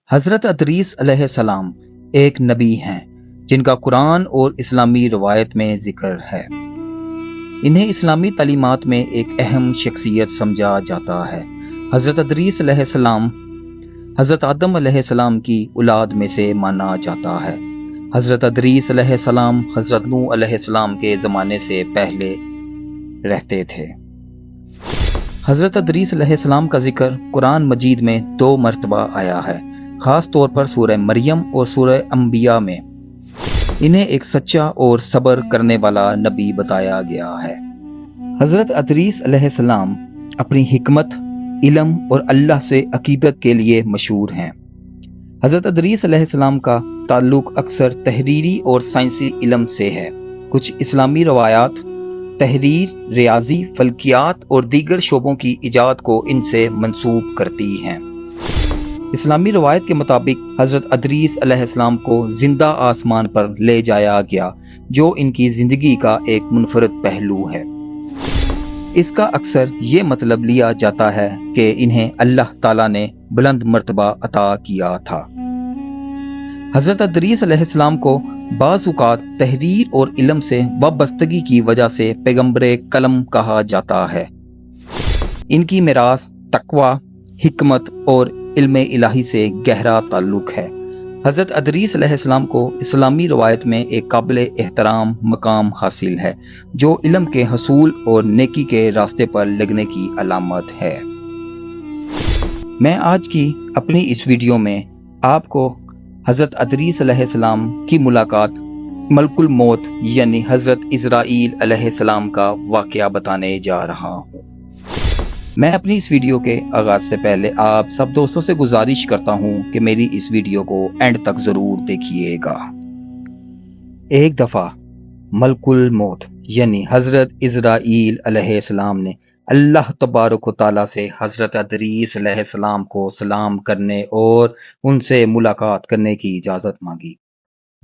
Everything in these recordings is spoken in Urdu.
حضرت ادریس علیہ السلام ایک نبی ہیں جن کا قرآن اور اسلامی روایت میں ذکر ہے۔ انہیں اسلامی تعلیمات میں ایک اہم شخصیت سمجھا جاتا ہے۔ حضرت ادریس علیہ السلام حضرت آدم علیہ السلام کی اولاد میں سے مانا جاتا ہے۔ حضرت ادریس علیہ السلام حضرت نوح علیہ السلام کے زمانے سے پہلے رہتے تھے۔ حضرت ادریس علیہ السلام کا ذکر قرآن مجید میں 2 مرتبہ آیا ہے، خاص طور پر سورہ مریم اور سورہ انبیاء میں۔ انہیں ایک سچا اور صبر کرنے والا نبی بتایا گیا ہے۔ حضرت ادریس علیہ السلام اپنی حکمت، علم اور اللہ سے عقیدت کے لیے مشہور ہیں۔ حضرت ادریس علیہ السلام کا تعلق اکثر تحریری اور سائنسی علم سے ہے۔ کچھ اسلامی روایات تحریر، ریاضی، فلکیات اور دیگر شعبوں کی ایجاد کو ان سے منسوب کرتی ہیں۔ اسلامی روایت کے مطابق حضرت ادریس علیہ السلام کو زندہ آسمان پر لے جایا گیا، جو ان کی زندگی کا ایک منفرد پہلو ہے۔ اس کا اکثر یہ مطلب لیا جاتا ہے کہ انہیں اللہ تعالیٰ نے بلند مرتبہ عطا کیا تھا۔ حضرت ادریس علیہ السلام کو بعض اوقات تحریر اور علم سے وابستگی کی وجہ سے پیغمبر کلم کہا جاتا ہے۔ ان کی میراث تقوی، حکمت اور علم الہی سے گہرا تعلق ہے۔ حضرت ادریس علیہ السلام کو اسلامی روایت میں ایک قابل احترام مقام حاصل ہے، جو علم کے حصول اور نیکی کے راستے پر لگنے کی علامت ہے۔ میں آج کی اپنی اس ویڈیو میں آپ کو حضرت ادریس علیہ السلام کی ملاقات ملک الموت یعنی حضرت اسرائیل علیہ السلام کا واقعہ بتانے جا رہا ہوں۔ میں اپنی اس ویڈیو کے آغاز سے پہلے آپ سب دوستوں سے گزارش کرتا ہوں کہ میری اس ویڈیو کو اینڈ تک ضرور دیکھیے گا۔ ایک دفعہ ملک الموت یعنی حضرت اسرائیل علیہ السلام نے اللہ تبارک و تعالیٰ سے حضرت ادریس علیہ السلام کو سلام کرنے اور ان سے ملاقات کرنے کی اجازت مانگی۔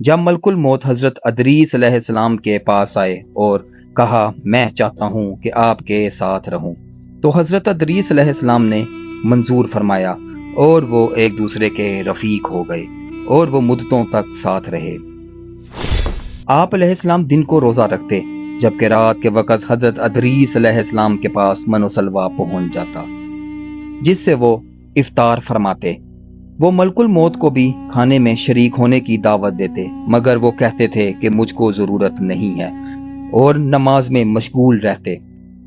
جب ملک الموت حضرت ادریس علیہ السلام کے پاس آئے اور کہا، میں چاہتا ہوں کہ آپ کے ساتھ رہوں، تو حضرت ادریس علیہ السلام نے منظور فرمایا اور وہ ایک دوسرے کے رفیق ہو گئے اور وہ مدتوں تک ساتھ رہے۔ آپ علیہ السلام دن کو روزہ رکھتے، جبکہ رات کے وقت حضرت ادریس علیہ السلام کے پاس من و سلوہ پہنچ جاتا، جس سے وہ افطار فرماتے۔ وہ ملک الموت کو بھی کھانے میں شریک ہونے کی دعوت دیتے، مگر وہ کہتے تھے کہ مجھ کو ضرورت نہیں ہے اور نماز میں مشغول رہتے۔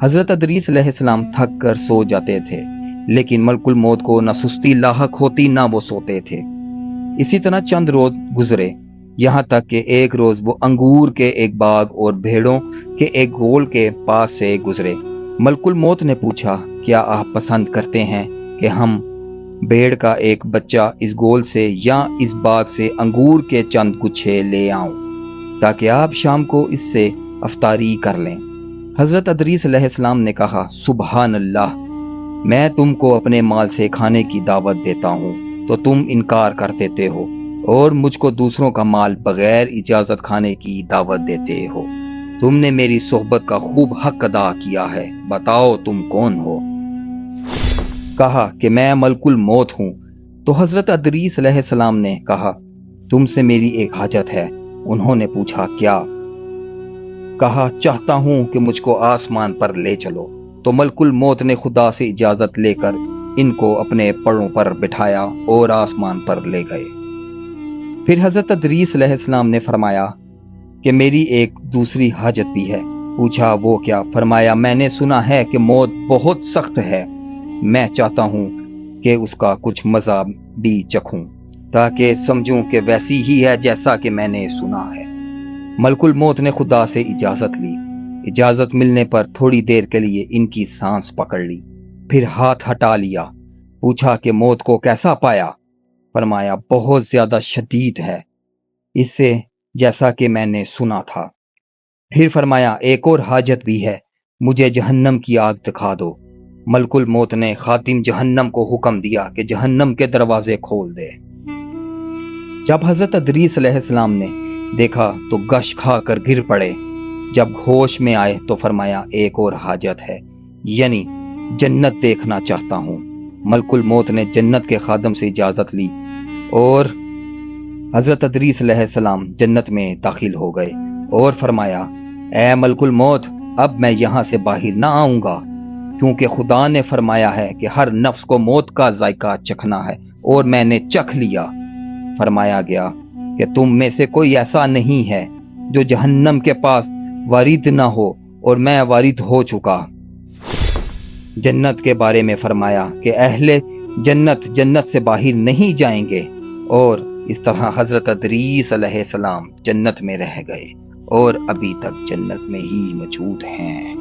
حضرت ادریس علیہ السلام تھک کر سو جاتے تھے، لیکن ملک الموت کو نہ سستی لاحق ہوتی نہ وہ سوتے تھے۔ اسی طرح چند روز گزرے، یہاں تک کہ ایک روز وہ انگور کے ایک باغ اور بھیڑوں کے ایک گول کے پاس سے گزرے۔ ملک الموت نے پوچھا، کیا آپ پسند کرتے ہیں کہ ہم بھیڑ کا ایک بچہ اس گول سے یا اس باغ سے انگور کے چند گچھے لے آؤں تاکہ آپ شام کو اس سے افطاری کر لیں؟ حضرت ادریس علیہ السلام نے کہا، سبحان اللہ، میں تم کو اپنے مال سے کھانے کی دعوت دیتا ہوں تو تم انکار کر دیتے ہو، اور مجھ کو دوسروں کا مال بغیر اجازت کھانے کی دعوت دیتے ہو۔ تم نے میری صحبت کا خوب حق ادا کیا ہے، بتاؤ تم کون ہو؟ کہا کہ میں ملک الموت ہوں۔ تو حضرت ادریس علیہ السلام نے کہا، تم سے میری ایک حاجت ہے۔ انہوں نے پوچھا، کیا؟ کہا، چاہتا ہوں کہ مجھ کو آسمان پر لے چلو۔ تو ملک الموت نے خدا سے اجازت لے کر ان کو اپنے پروں پر بٹھایا اور آسمان پر لے گئے۔ پھر حضرت ادریس علیہ السلام نے فرمایا کہ میری ایک دوسری حاجت بھی ہے۔ پوچھا، وہ کیا؟ فرمایا، میں نے سنا ہے کہ موت بہت سخت ہے، میں چاہتا ہوں کہ اس کا کچھ مزہ بھی چکھوں تاکہ سمجھوں کہ ویسی ہی ہے جیسا کہ میں نے سنا ہے۔ ملک الموت نے خدا سے اجازت لی۔ اجازت ملنے پر تھوڑی دیر کے لیے ان کی سانس پکڑ لی، پھر ہاتھ ہٹا لیا۔ پوچھا کہ موت کو کیسا پایا؟ فرمایا، بہت زیادہ شدید ہے، اس سے جیسا کہ میں نے سنا تھا۔ پھر فرمایا، ایک اور حاجت بھی ہے، مجھے جہنم کی آگ دکھا دو۔ ملک الموت نے خاتم جہنم کو حکم دیا کہ جہنم کے دروازے کھول دے۔ جب حضرت ادریس علیہ السلام نے دیکھا تو گش کھا کر گر پڑے۔ جب ہوش میں آئے تو فرمایا، ایک اور حاجت ہے، یعنی جنت دیکھنا چاہتا ہوں۔ ملک الموت نے جنت کے خادم سے اجازت لی اور حضرت ادریس علیہ السلام جنت میں داخل ہو گئے اور فرمایا اے ملک الموت اب میں یہاں سے باہر نہ آؤں گا، کیونکہ خدا نے فرمایا ہے کہ ہر نفس کو موت کا ذائقہ چکھنا ہے اور میں نے چکھ لیا۔ فرمایا گیا کہ تم میں سے کوئی ایسا نہیں ہے جو جہنم کے پاس وارد نہ ہو، اور میں وارد ہو چکا۔ جنت کے بارے میں فرمایا کہ اہل جنت جنت سے باہر نہیں جائیں گے، اور اس طرح حضرت ادریس علیہ السلام جنت میں رہ گئے اور ابھی تک جنت میں ہی موجود ہیں۔